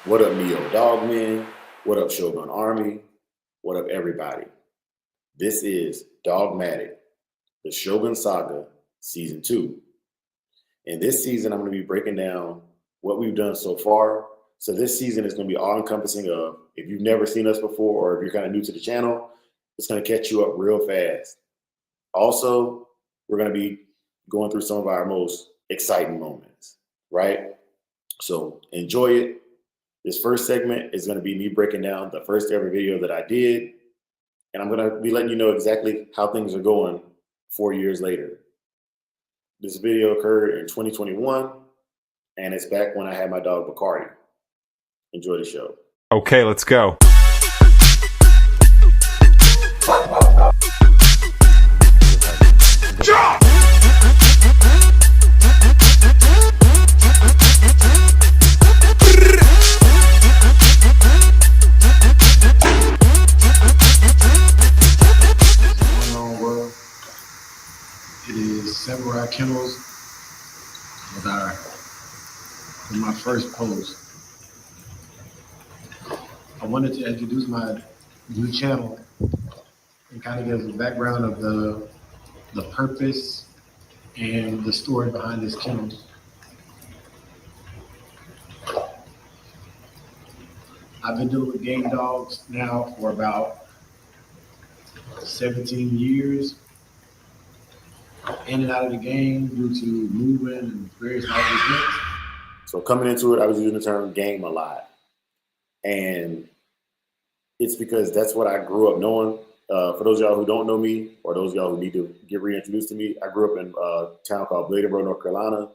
What up, Neo Dogmen? What up, Shogun Army? What up, everybody? This is Dogmatic, the Shogun Saga, Season 2. In this season, I'm going to be breaking down what we've done so far. So this season is going to be all-encompassing of, if you've never seen us before or if you're kind of new to the channel, it's going to catch you up real fast. Also, we're going to be going through some of our most exciting moments, right? So enjoy it. This first segment is going to be me breaking down the first ever video that I did, and I'm going to be letting you know exactly how things are going 4 years later. This video occurred in 2021, and it's back when I had my dog Bacardi. Enjoy the show. Okay, let's go. It is Samurai Kennels with my first post. I wanted to introduce my new channel and kind of give a background of the purpose and the story behind this kennel. I've been dealing with game dogs now for about 17 years. In and out of the game due to moving and various life events. So coming into it, I was using the term game a lot. And it's because that's what I grew up knowing. For those of y'all who don't know me, or those of y'all who need to get reintroduced to me, I grew up in a town called Bladensboro, North Carolina.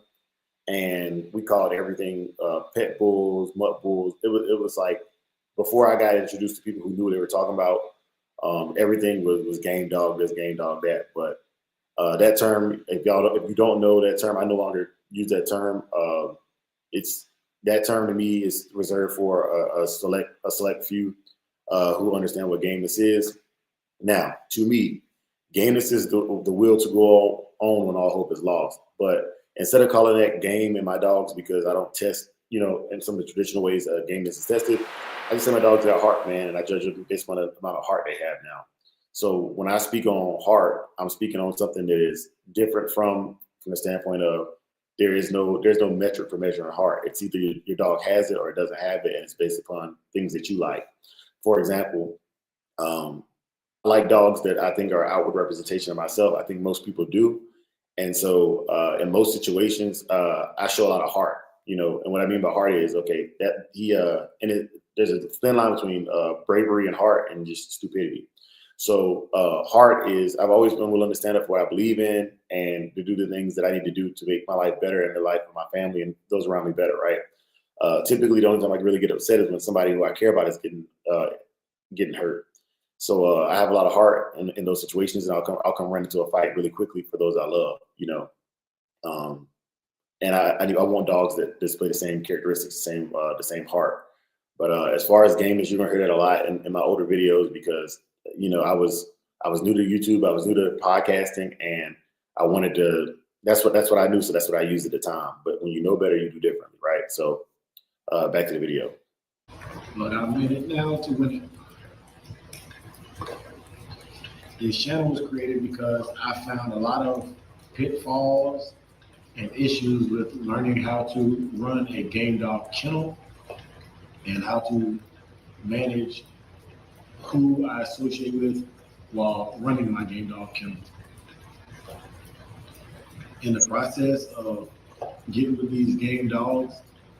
And we called everything pet bulls, mutt bulls. It was like, before I got introduced to people who knew what they were talking about, everything was game dog this, game dog that. But that term, if you don't know that term, I no longer use that term. That term to me is reserved for a select few who understand what gameness is. Now, to me, gameness is the will to go on when all hope is lost. But instead of calling that game in my dogs, because I don't test, in some of the traditional ways gameness is tested, I just say my dogs got heart, man, and I judge them based on the amount of heart they have now. So when I speak on heart, I'm speaking on something that is different from the standpoint of there's no metric for measuring heart. It's either your dog has it or it doesn't have it, and it's based upon things that you like. For example, I like dogs that I think are outward representation of myself. I think most people do. And so in most situations, I show a lot of heart, and what I mean by heart is, okay, that there's a thin line between bravery and heart and just stupidity. So heart is, I've always been willing to stand up for what I believe in and to do the things that I need to do to make my life better and the life of my family and those around me better, right? Typically, the only time I really get upset is when somebody who I care about is getting hurt. So I have a lot of heart in those situations, and I'll come run into a fight really quickly for those I love, and I want dogs that display the same characteristics, the same heart. But as far as gamers, you're gonna hear that a lot in my older videos because I was new to YouTube, I was new to podcasting, and I wanted to. That's what I knew, so that's what I used at the time. But when you know better, you do differently, right? So back to the video. But I made it now to win it. This channel was created because I found a lot of pitfalls and issues with learning how to run a game dog kennel and how to manage who I associate with while running my game dog kennel. In the process of getting with these game dogs,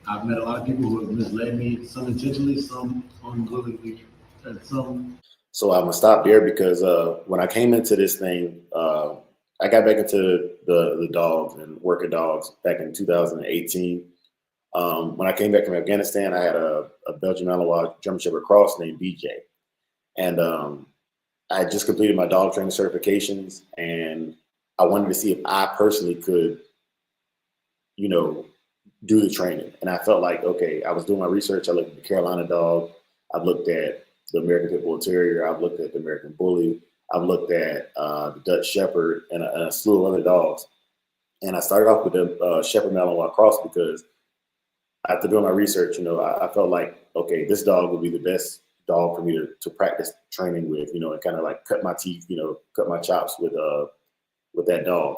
I've met a lot of people who have misled me, some intentionally, some unwillingly, and some. So I'm gonna stop there because when I came into this thing, I got back into the dogs and working dogs back in 2018. When I came back from Afghanistan, I had a Belgian Malinois German Shepherd cross named BJ. And I had just completed my dog training certifications, and I wanted to see if I personally could, do the training. And I felt like, okay, I was doing my research. I looked at the Carolina dog. I've looked at the American Pit Bull Terrier. I've looked at the American Bully. I've looked at the Dutch Shepherd and a slew of other dogs. And I started off with the Shepherd Malinois cross because after doing my research, I felt like, okay, this dog would be the best dog for me to practice training with, and kind of like cut my teeth, cut my chops with that dog.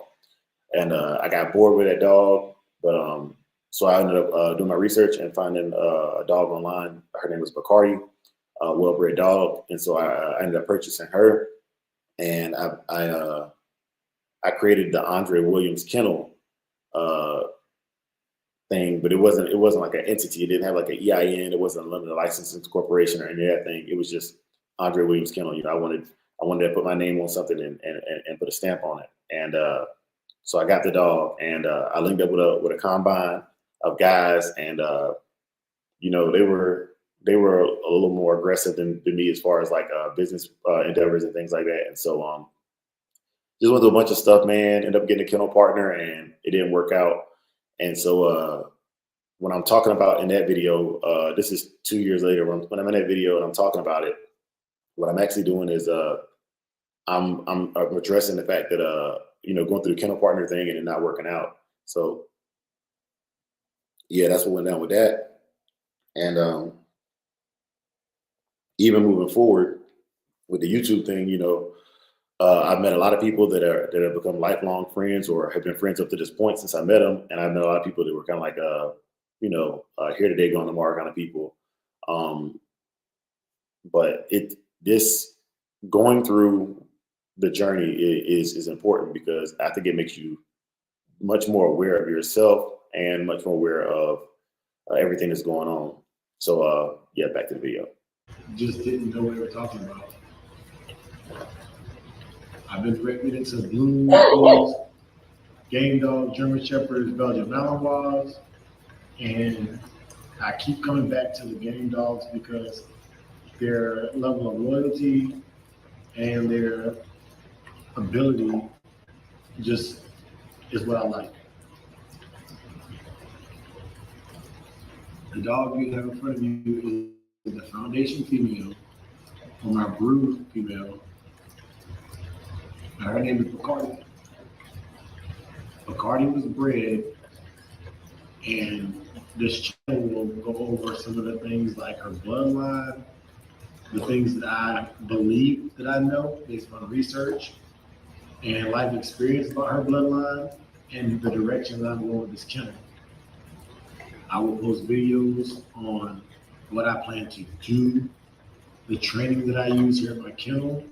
And I got bored with that dog, but so I ended up doing my research and finding a dog online. Her name was Bacardi, a well-bred dog, and so I ended up purchasing her, and I created the Andre Williams Kennel thing, but it wasn't like an entity. It didn't have like an EIN. It wasn't a limited licensing corporation or any of that thing. It was just Andre Williams Kennel. I wanted to put my name on something and put a stamp on it. And so I got the dog, and I linked up with a combine of guys, and they were a little more aggressive than me as far as like business endeavors and things like that. And so just went through a bunch of stuff, man. Ended up getting a kennel partner, and it didn't work out. And so when I'm talking about in that video, this is 2 years later, when I'm in that video and I'm talking about it, what I'm actually doing is I'm addressing the fact that going through the kennel partner thing and it not working out. So yeah, that's what went down with that. And even moving forward with the YouTube thing, I've met a lot of people that have become lifelong friends or have been friends up to this point since I met them. And I've met a lot of people that were kind of like, here today, gone tomorrow kind of people. But this going through the journey is important, because I think it makes you much more aware of yourself and much more aware of everything that's going on. So yeah, back to the video. Just didn't know what we were talking about. I've been breaking into Blue Bulls, Game Dog, German Shepherds, Belgian Malinois, and I keep coming back to the Game Dogs because their level of loyalty and their ability just is what I like. The dog you have in front of you is the foundation female, or my brood female. Her name is Bacardi. Bacardi was bred, and this channel will go over some of the things like her bloodline, the things that I believe that I know based on research and life experience about her bloodline and the direction that I'm going with this channel. I will post videos on what I plan to do, the training that I use here at my kennel,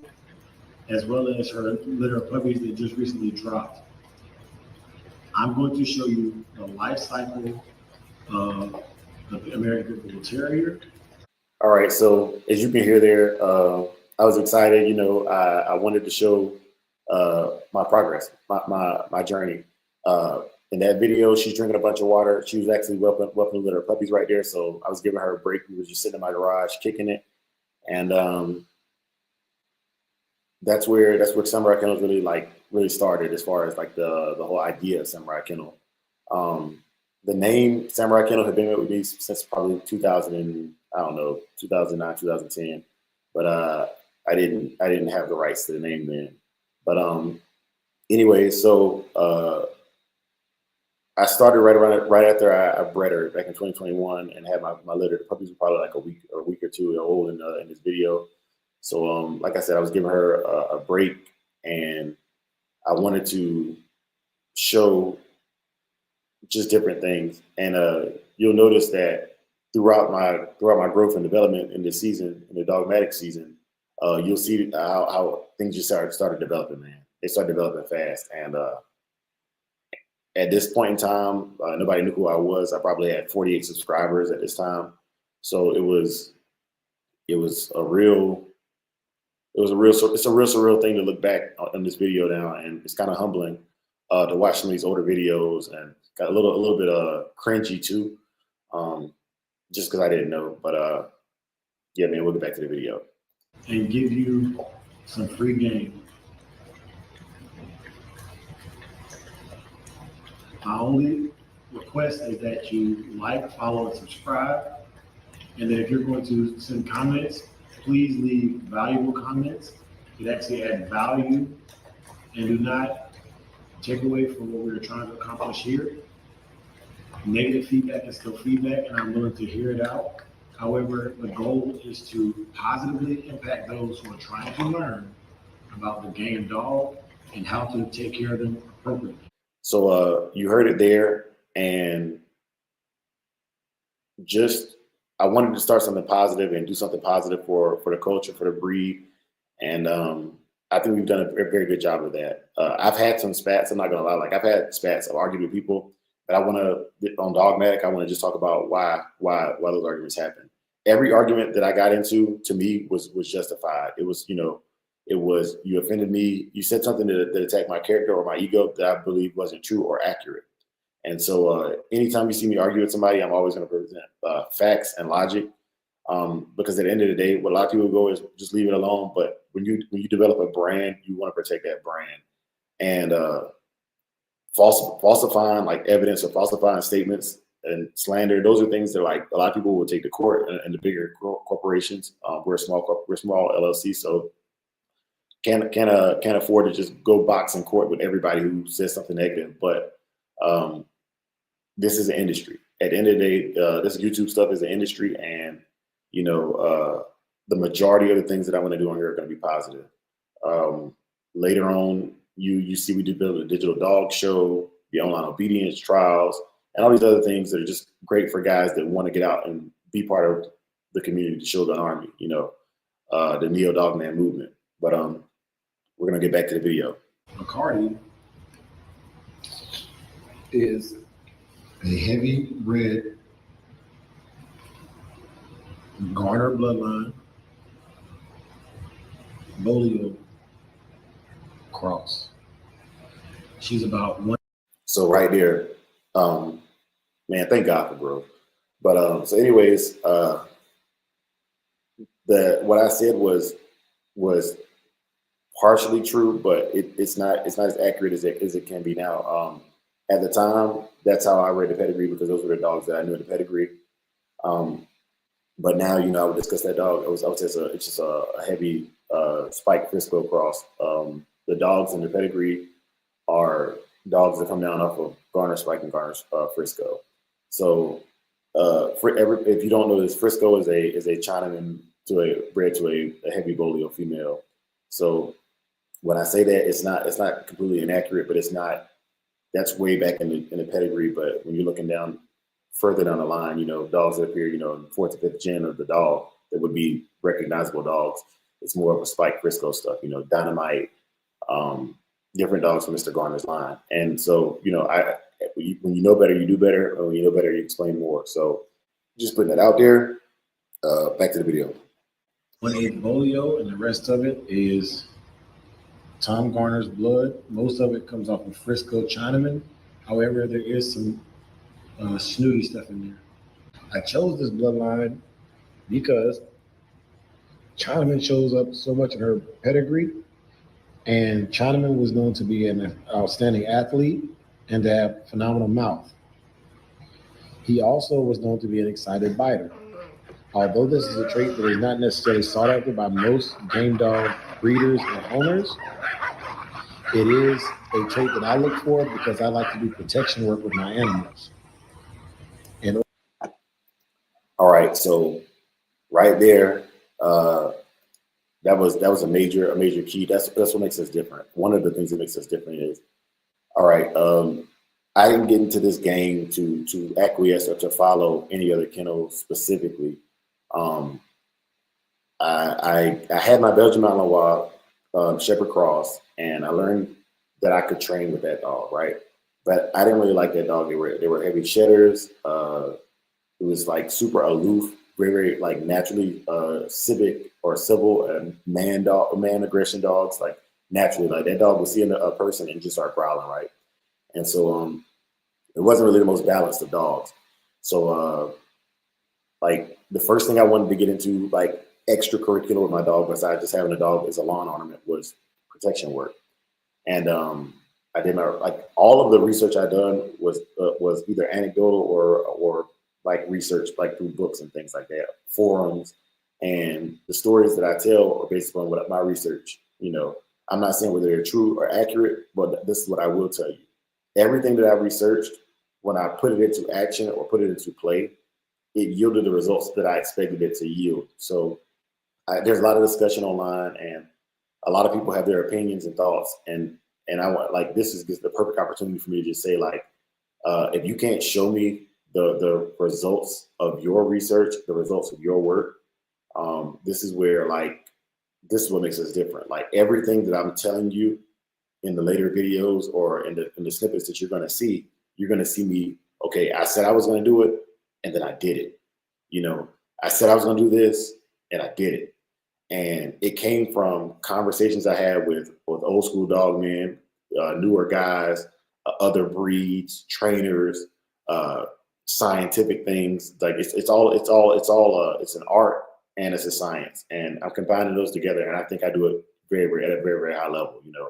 as well as her litter of puppies that just recently dropped. I'm going to show you the life cycle of the American Pit Bull Terrier. All right, so as you can hear there, I was excited. I wanted to show my progress, my journey. In that video, she's drinking a bunch of water. She was actually whelping with her puppies right there. So I was giving her a break. We were just sitting in my garage kicking it, and that's where Samurai Kennel really started, as far as like the whole idea of Samurai Kennel. The name Samurai Kennel had been with me since probably 2009, 2010, but I didn't have the rights to the name then. But anyway, so I started right after I bred her back in 2021 and had my litter. The puppies were probably like a week or two old in this video. So like I said, I was giving her a break, and I wanted to show just different things. And you'll notice that throughout my growth and development in this season, in the Dogmatic season, you'll see how things just started developing, man. They started developing fast. And at this point in time, nobody knew who I was. I probably had 48 subscribers at this time. So it's a real surreal thing to look back on this video now, and it's kind of humbling to watch some of these older videos, and got a little bit cringy too, just because I didn't know. But yeah, man, we'll get back to the video and give you some free game. My only request is that you like, follow, and subscribe. And then if you're going to send comments, please leave valuable comments. It actually add value and do not take away from what we're trying to accomplish here. Negative feedback is still feedback, and I'm willing to hear it out. However, the goal is to positively impact those who are trying to learn about the game dog and how to take care of them appropriately. So you heard it there, and just I wanted to start something positive and do something positive for the culture, for the breed, and I think we've done a very good job of that. I've had some spats. I'm not gonna lie, like I've had spats. I've argued with people, but I want to on Dogmatic. I want to just talk about why those arguments happen. Every argument that I got into, to me, was justified. It was, it was, you offended me. You said something that attacked my character or my ego that I believe wasn't true or accurate. And so anytime you see me argue with somebody, I'm always going to present facts and logic, because at the end of the day, what a lot of people go is just leave it alone. But when you develop a brand, you want to protect that brand. And falsifying like evidence or falsifying statements and slander, those are things that like a lot of people will take to court, and the bigger corporations. We're a small LLC, so can't afford to just go box in court with everybody who says something negative. But this is an industry. At the end of the day, this YouTube stuff is an industry, and the majority of the things that I want to do on here are going to be positive. Later on, you see we did build a digital dog show, the online obedience trials, and all these other things that are just great for guys that want to get out and be part of the community, the Shogun Army, the Neo Dogman movement. But we're gonna get back to the video. McCarty is a heavy red Garner bloodline Bolio cross. She's about one. So right there, man, thank God for growth. But so anyways, what I said was partially true, but it's not as accurate as it can be now. At the time, that's how I read the pedigree, because those were the dogs that I knew in the pedigree. But now, I would discuss that dog. It's just a heavy spike Frisco cross. The dogs in the pedigree are dogs that come down off of Garner Spike and Garner Frisco. So if you don't know this, Frisco is a Chinaman bred to a heavy Bolio female. So when I say that, it's not completely inaccurate, but that's way back in the pedigree. But when you're looking down further down the line, dogs that appear, in fourth or fifth gen of the dog that would be recognizable dogs, it's more of a Spike Frisco stuff, Dynamite, different dogs from Mr. Garner's line. And so, when you know better, you do better. Or when you know better, you explain more. So just putting that out there. Back to the video. 1/8 Bolio, and the rest of it is Tom Garner's blood. Most of it comes off of Frisco Chinaman. However, there is some snooty stuff in there. I chose this bloodline because Chinaman shows up so much in her pedigree, and Chinaman was known to be an outstanding athlete and to have phenomenal mouth. He also was known to be an excited biter. Although this is a trait that is not necessarily sought after by most game dog breeders and owners, it is a trait that I look for because I like to do protection work with my animals. All right, so right there, that was a major key. That's what makes us different. One of the things that makes us different is, all right, I didn't get into this game to acquiesce or to follow any other kennel specifically. I had my Belgian Malinois Shepherd Cross, and I learned that I could train with that dog, right? But I didn't really like that dog. They were heavy shedders. It was like super aloof, very, very like naturally civic or civil and man aggression dogs. Like naturally, like that dog would see a person and just start growling, right? And so it wasn't really the most balanced of dogs. So like the first thing I wanted to get into, like extracurricular with my dog, besides just having a dog as a lawn ornament, was protection work. And I did all of the research I done was either anecdotal or like research, like through books and things like that, forums, and the stories that I tell are based on what my research. I'm not saying whether they're true or accurate, but this is what I will tell you. Everything that I researched when I put it into action or put it into play, it yielded the results that I expected it to yield. So there's a lot of discussion online, and a lot of people have their opinions and thoughts. And I want, like, this is just the perfect opportunity for me to just say, like, if you can't show me the results of your research, the results of your work, this is where, like, this is what makes us different. Like, everything that I'm telling you in the later videos or in the snippets that you're going to see me, okay, I said I was going to do it, and then I did it. You know, I said I was going to do this, and I did it. And it came from conversations I had with old school dogmen, newer guys, other breeds, trainers, scientific things. Like it's an art and it's a science, and I'm combining those together. And I think I do it at a very, very high level. You know,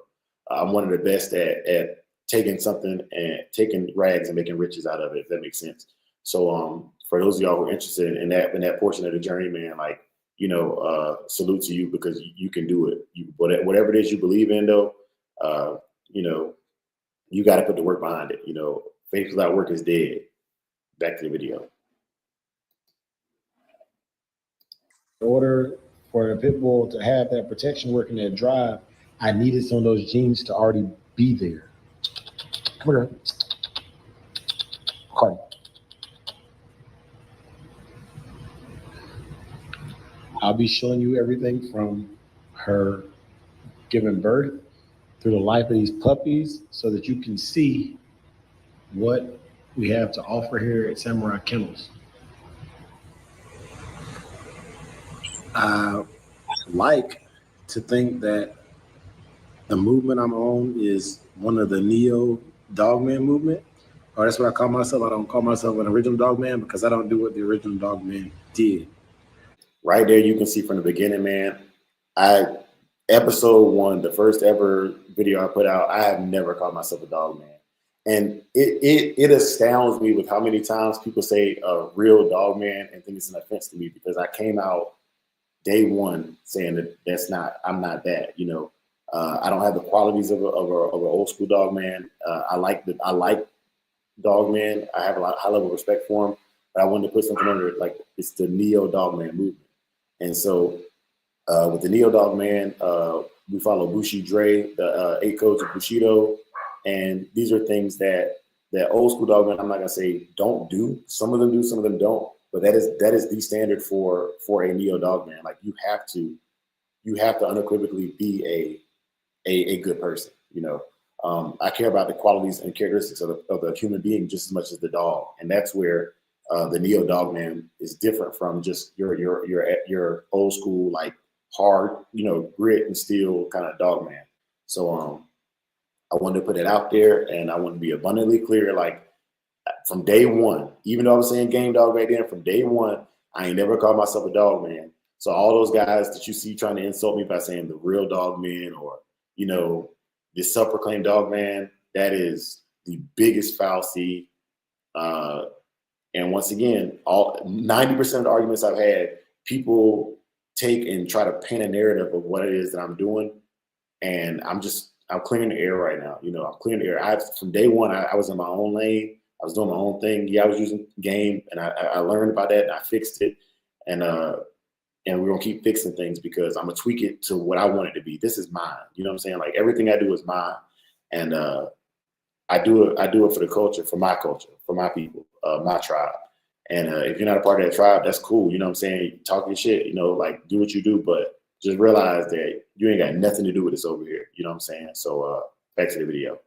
I'm one of the best at taking something and taking rags and making riches out of it. If that makes sense. So for those of y'all who are interested in that portion of the journey, man, like, you know, salute to you, because you can do it. Whatever it is you believe in, though, you know, you got to put the work behind it. You know, faith without work is dead. Back to the video. In order for a pit bull to have that protection work and that drive, I needed some of those genes to already be there. Come here. Cardi. I'll be showing you everything from her giving birth through the life of these puppies so that you can see what we have to offer here at Samurai Kennels. I like to think that the movement I'm on is one of the neo dogman movement, or that's what I call myself. I don't call myself an original dogman because I don't do what the original dogman did. Right there, you can see from the beginning, man. Episode 1, the first ever video I put out, I have never called myself a dog man. And it astounds me with how many times people say a real dog man and think it's an offense to me, because I came out day one saying that I'm not that, you know. I don't have the qualities of an old school dog man. I like dog man. I have a high level of respect for him, but I wanted to put something under it, like it's the neo dog man movement. And so with the neo dog man, we follow Bushi Dre, the 8 codes of Bushido, and these are things that old school dog man, I'm not gonna say don't do. Some of them do, some of them don't. But that is the standard for a neo dog man. Like you have to unequivocally be a good person. You know, I care about the qualities and characteristics of the human being just as much as the dog, and that's where the neo dog man is different from just your old school, like hard, you know, grit and steel kind of dog man. So I wanted to put it out there, and I want to be abundantly clear, like from day one, even though I was saying game dog right then, from day one, I ain't never called myself a dog man. So all those guys that you see trying to insult me by saying the real dog man, or, you know, this self-proclaimed dog man, that is the biggest fallacy. And once again, 90% of the arguments I've had, people take and try to paint a narrative of what it is that I'm doing. And I'm clearing the air right now. You know, I'm clearing the air. From day one, I was in my own lane. I was doing my own thing. Yeah, I was using game, and I learned about that, and I fixed it. And we're gonna keep fixing things because I'm gonna tweak it to what I want it to be. This is mine. You know what I'm saying? Like everything I do is mine, and I do it for the culture, for my people, my tribe. And if you're not a part of that tribe, that's cool. You know what I'm saying? Talk your shit. You know, like do what you do, but just realize that you ain't got nothing to do with this over here. You know what I'm saying? So back to the video.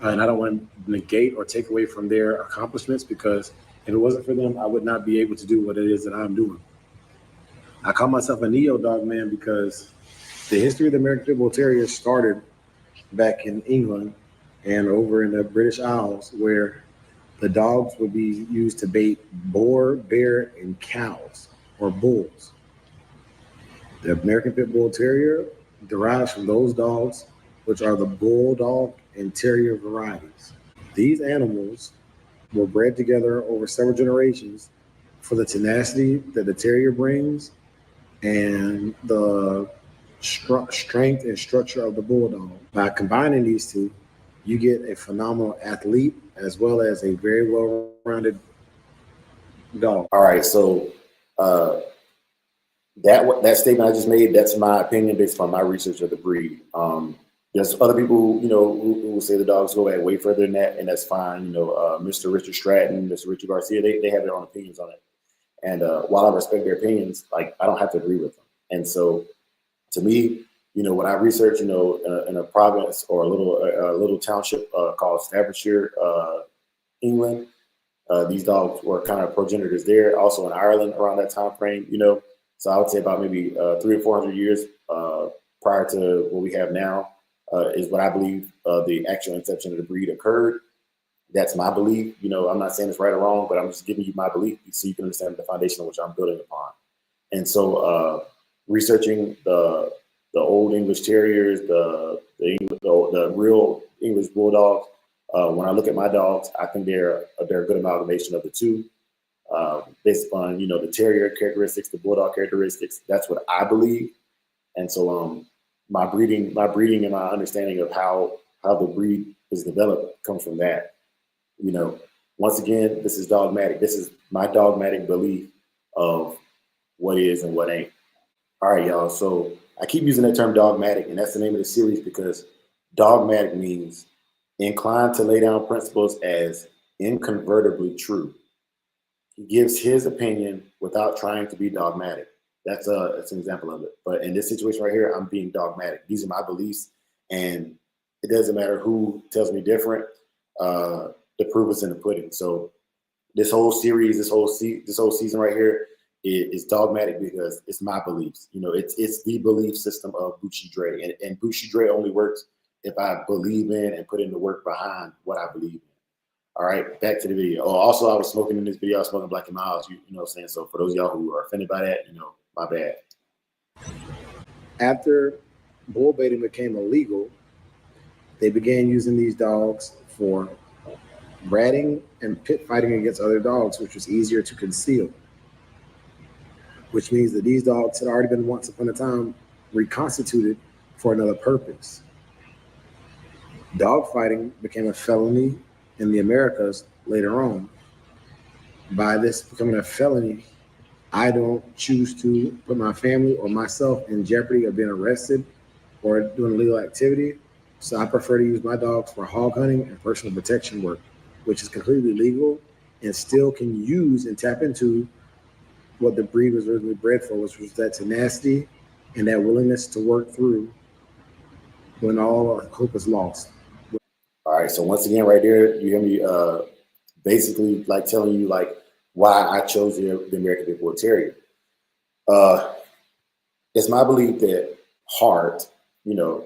And I don't want to negate or take away from their accomplishments, because if it wasn't for them, I would not be able to do what it is that I'm doing. I call myself a neo dog man because the history of the American Pit Bull Terrier started back in England and over in the British Isles, where the dogs would be used to bait boar, bear, and cows or bulls. The American Pit Bull Terrier derives from those dogs, which are the bulldog and terrier varieties. These animals were bred together over several generations for the tenacity that the terrier brings and the strength and structure of the bulldog. By combining these two, you get a phenomenal athlete as well as a very well-rounded dog. All right, so uh, that statement I just made, that's my opinion based on my research of the breed. There's other people who will say the dogs go back way further than that, and that's fine. Mr. Richard Stratton, Mr. Richard Garcia, they have their own opinions on it. And while I respect their opinions, like I don't have to agree with them. And so, to me, when I research, in a province or a little township called Staffordshire, England, these dogs were kind of progenitors there. Also in Ireland around that time frame, So I would say about maybe 300 or 400 years prior to what we have now is what I believe the actual inception of the breed occurred. That's my belief. I'm not saying it's right or wrong, but I'm just giving you my belief so you can understand the foundation of which I'm building upon. And so researching the old English Terriers, the real English Bulldogs, when I look at my dogs, I think they're a good amalgamation of the two. Based upon the terrier characteristics, the bulldog characteristics. That's what I believe, and so my breeding and my understanding of how the breed is developed comes from that. Once again, this is dogmatic. This is my dogmatic belief of what is and what ain't. All right, y'all. So I keep using that term dogmatic, and that's the name of the series because dogmatic means inclined to lay down principles as incontrovertibly true. He gives his opinion without trying to be dogmatic. That's an example of it. But in this situation right here, I'm being dogmatic. These are my beliefs, and it doesn't matter who tells me different. The proof is in the pudding. So this whole series, this whole season right here is dogmatic because it's my beliefs. It's the belief system of Bushi Dre, and Bushi Dre only works if I believe in and put in the work behind what I believe in. All right, back to the video. Oh, also, I was smoking in this video. I was smoking Black and Miles, you know what I'm saying? So for those of y'all who are offended by that, my bad. After bull baiting became illegal, they began using these dogs for ratting and pit fighting against other dogs, which was easier to conceal. Which means that these dogs had already been once upon a time reconstituted for another purpose. Dog fighting became a felony in the Americas later on. By this becoming a felony, I don't choose to put my family or myself in jeopardy of being arrested or doing illegal activity. So I prefer to use my dogs for hog hunting and personal protection work, which is completely legal and still can use and tap into what the breed was originally bred for, which was that tenacity and that willingness to work through when all hope is lost. All right, so once again, right there, you hear me basically like telling you like why I chose the American Pit Bull Terrier. It's my belief that heart, a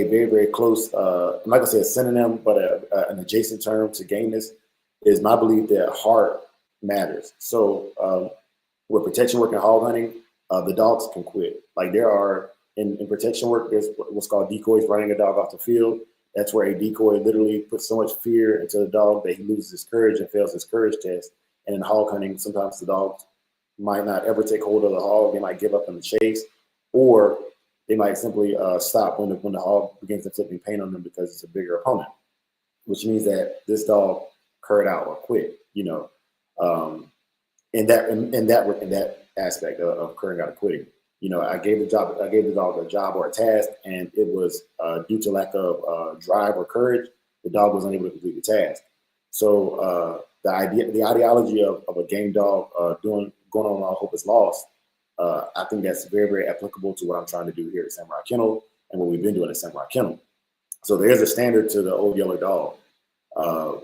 very, very close, I'm not gonna say a synonym, but an adjacent term to gameness is my belief that heart matters. So with protection work and hog hunting, the dogs can quit. Like there are in protection work, there's what's called decoys, running a dog off the field. That's where a decoy literally puts so much fear into the dog that he loses his courage and fails his courage test. And in hog hunting, sometimes the dogs might not ever take hold of the hog. They might give up in the chase, or they might simply stop when the hog begins inflicting pain on them because it's a bigger opponent, which means that this dog curd out or quit. In that aspect of curring out or quitting. I gave the dog a job or a task, and it was due to lack of drive or courage, the dog was unable to complete the task. So the ideology of a game dog going on while hope is lost, I think that's very, very applicable to what I'm trying to do here at Samurai Kennel and what we've been doing at Samurai Kennel. So there's a standard to the Old Yeller Dog,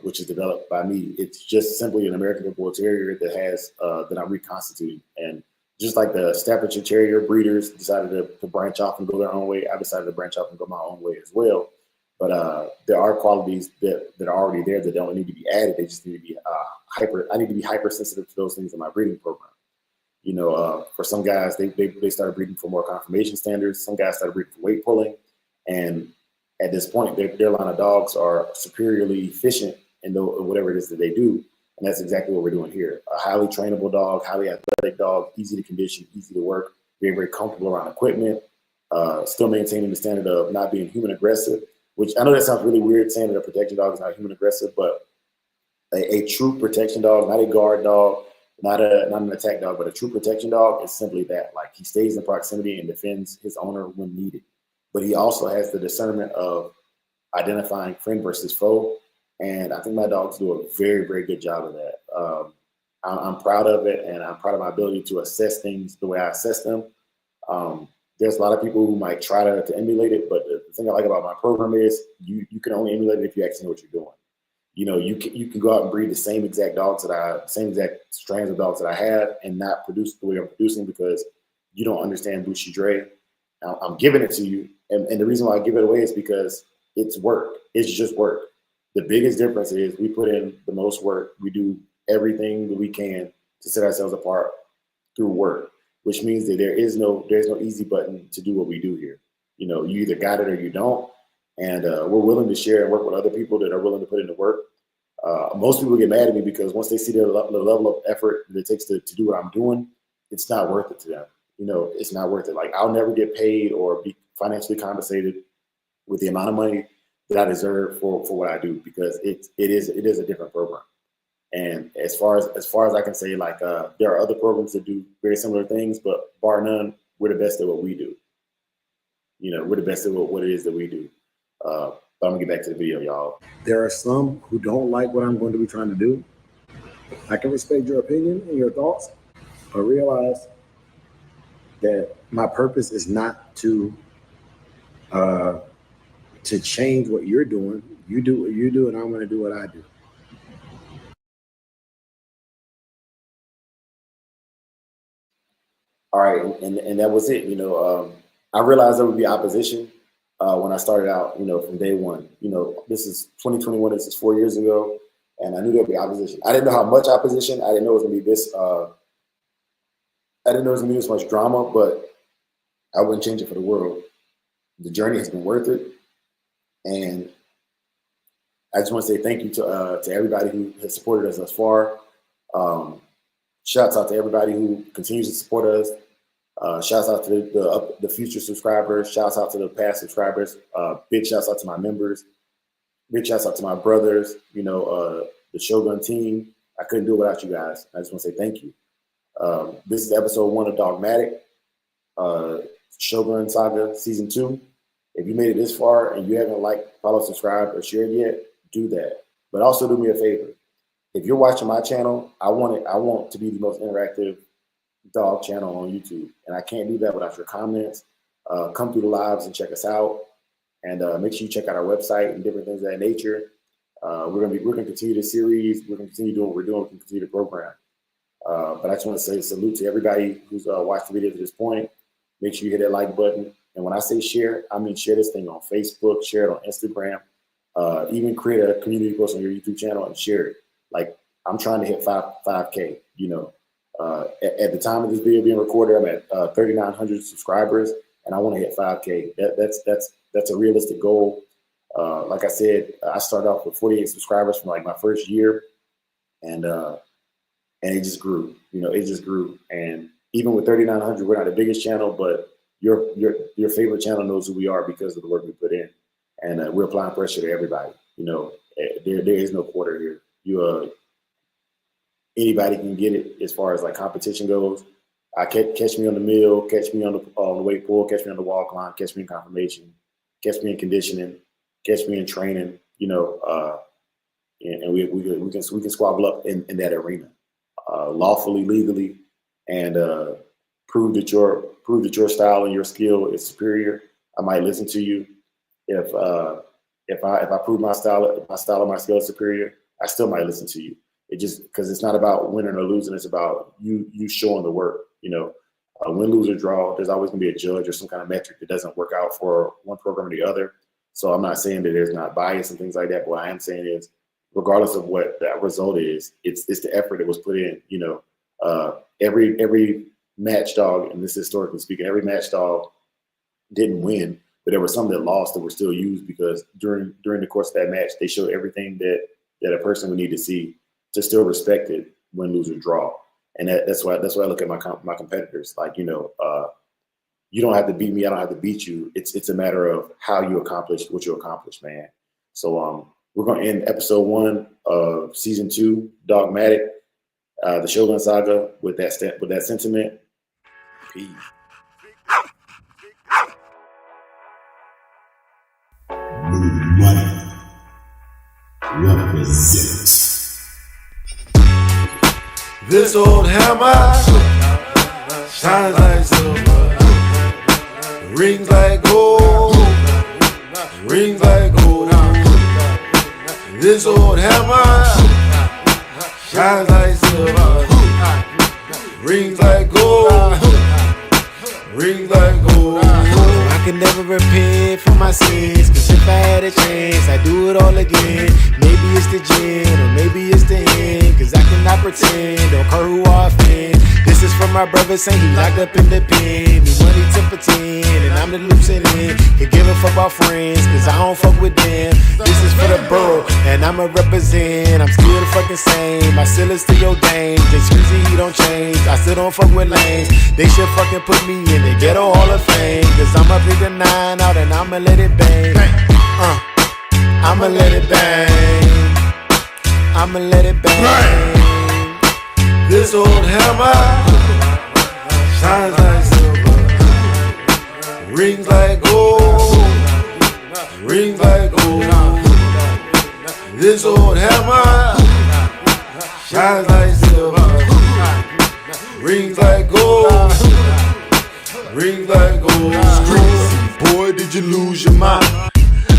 which is developed by me. It's just simply an American Pit Bull Terrier that has that I'm reconstituting. And just like the Staffordshire Terrier breeders decided to branch off and go their own way, I decided to branch off and go my own way as well. But there are qualities that are already there that don't need to be added. They just need to be I need to be hypersensitive to those things in my breeding program. For some guys, they started breeding for more conformation standards. Some guys started breeding for weight pulling. And at this point, their line of dogs are superiorly efficient in whatever it is that they do. And that's exactly what we're doing here. A highly trainable dog, highly athletic dog, easy to condition, easy to work, very, very comfortable around equipment. still maintaining the standard of not being human aggressive, which I know that sounds really weird saying that a protection dog is not human aggressive, but a true protection dog, not a guard dog, not an attack dog, but a true protection dog is simply that. Like, he stays in proximity and defends his owner when needed. But he also has the discernment of identifying friend versus foe. And I think my dogs do a very, very good job of that. I'm proud of it, and I'm proud of my ability to assess things the way I assess them. There's a lot of people who might try to emulate it, but the thing I like about my program is you can only emulate it if you actually know what you're doing. You know, you can go out and breed the same exact same exact strains of dogs that I have, and not produce the way I'm producing because you don't understand Bushy Dre. I'm giving it to you, and the reason why I give it away is because it's work. It's just work. The biggest difference is we put in the most work. We do everything that we can to set ourselves apart through work, which means that there's no easy button to do what we do here. You know, you either got it or you don't. And we're willing to share and work with other people that are willing to put in the work. Most people get mad at me because once they see the level of effort that it takes to do what I'm doing, it's not worth it to them. You know, it's not worth it. Like, I'll never get paid or be financially compensated with the amount of money that I deserve for what I do, because it is a different program. And as far as I can say, like, there are other programs that do very similar things, but bar none, we're the best at what we do. You know, we're the best at what it is that we do. But I'm gonna get back to the video, y'all. There are some who don't like what I'm going to be trying to do. I can respect your opinion and your thoughts, but realize that my purpose is not to change what you're doing. You do what you do, and I'm gonna do what I do. All right, and that was it. You know, I realized there would be opposition when I started out. You know, from day one. You know, this is 2021. This is 4 years ago, and I knew there would be opposition. I didn't know how much opposition. I didn't know it was gonna be this. I didn't know it was gonna be this much drama, but I wouldn't change it for the world. The journey has been worth it, and I just want to say thank you to everybody who has supported us thus far. Shouts out to everybody who continues to support us. Shouts out to the future subscribers. Shouts out to the past subscribers. Big shouts out to my members. Big shouts out to my brothers. You know, the Shogun team. I couldn't do it without you guys. I just want to say thank you. This is episode 1 of Dogmatic, Shogun Saga Season 2. If you made it this far and you haven't liked, followed, subscribed, or shared yet, do that. But also do me a favor. If you're watching my channel, I want to be the most interactive dog channel on YouTube, and I can't do that without your comments. Come through the lives and check us out, and make sure you check out our website and different things of that nature. We're gonna continue this series. We're gonna continue doing what we're doing. We can continue the program. But I just want to say salute to everybody who's watched the video to this point. Make sure you hit that like button. And when I say share, I mean share this thing on Facebook, share it on Instagram, even create a community post on your YouTube channel and share it. Like, I'm trying to hit 5K. You know, at the time of this video being recorded, I'm at 3,900 subscribers, and I want to hit 5K. That's a realistic goal. Like I said, I started off with 48 subscribers from like my first year, and it just grew. You know, it just grew. And even with 3,900, we're not the biggest channel, but your favorite channel knows who we are because of the work we put in, and we're applying pressure to everybody. You know, there is no quarter here. Anybody can get it as far as like competition goes. Catch me on the mill, catch me on the weight pull, catch me on the wall climb, catch me in confirmation, catch me in conditioning, catch me in training. You know, and we can squabble up in that arena, lawfully, legally, and prove that your style and your skill is superior. I might listen to you. If I prove my style and my skill is superior, I still might listen to you. It just, because it's not about winning or losing. It's about you showing the work. You know, win, lose, or draw. There's always going to be a judge or some kind of metric that doesn't work out for one program or the other. So I'm not saying that there's not bias and things like that. But what I am saying is, regardless of what that result is, it's the effort that was put in. You know, every match dog, and this is historically speaking, every match dog didn't win, but there were some that lost that were still used because during the course of that match, they showed everything that a person would need to see to still respect it, win, lose, or draw. And that's why I look at my competitors. Like, you know, you don't have to beat me. I don't have to beat you. It's a matter of how you accomplished what you accomplished, man. So we're going to end episode 1 of season 2, Dogmatic, the Shogun Saga, with that sentiment. Peace. Money represents. This old hammer shines like silver, rings like gold, rings like gold. This old hammer shines like silver, rings like gold, rings like gold. I can never repent for my sins, cause if I had a chance, I'd do it all again. Maybe it's the gin, or maybe it's the end, cause I cannot pretend, don't care who I offend. This is for my brother saying he locked up in the pen. He money 10 for 10, and I'm the lieutenant. Can give a fuck about friends, cause I don't fuck with them. This is for the borough, and I'ma represent. I'm still the fucking same, I still is to your dame. Just Squeezy, he don't change, I still don't fuck with lanes. They should fucking put me in the ghetto hall of fame, cause I'ma pick a 9 out and I'ma let it bang. I'ma let it bang. I'ma let it bang. This old hammer shines like silver, rings like gold, rings like gold. This old hammer shines like silver, rings like gold, rings like gold. Squeezy, boy, did you lose your mind?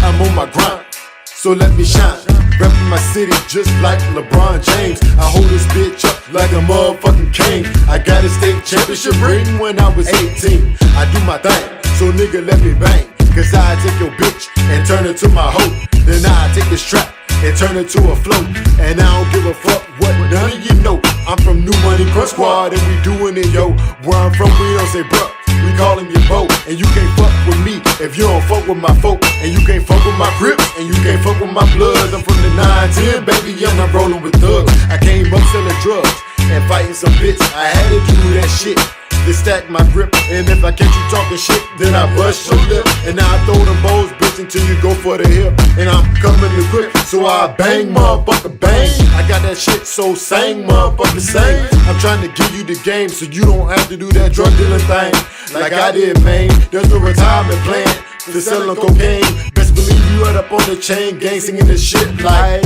I'm on my grind, so let me shine. Reppin' my city just like LeBron James. I hold this bitch up like a motherfucking king. I got a state championship ring when I was 18. I do my thing, so nigga let me bang. Cause I take your bitch and turn her to my hoe. Then I take this trap and turn it to a float. And I don't give a fuck what none of you know. I'm from New Money Crust Squad and we doing it, yo. Where I'm from, we don't say bruh, we call him your beau. And you can't fuck with me if you don't fuck with my folk. And you can't fuck with my grip, and you can't fuck with my blood. I'm from the 9-10, baby, I'm not rolling with thugs. I came up selling drugs and fighting some bitch. I had to do that shit to stack my grip. And if I catch you talking shit, then I bust your lip. And now I throw them bows, bitch, until you go for the hip. And I'm coming to grip, so I bang, motherfucker, bang. I got that shit so sang, motherfucker, sang. I'm trying to give you the game so you don't have to do that drug dealing thing like I did, man. There's no retirement plan for selling cocaine. Best believe you right up on the chain gang singing this shit like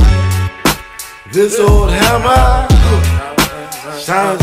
this old hammer shines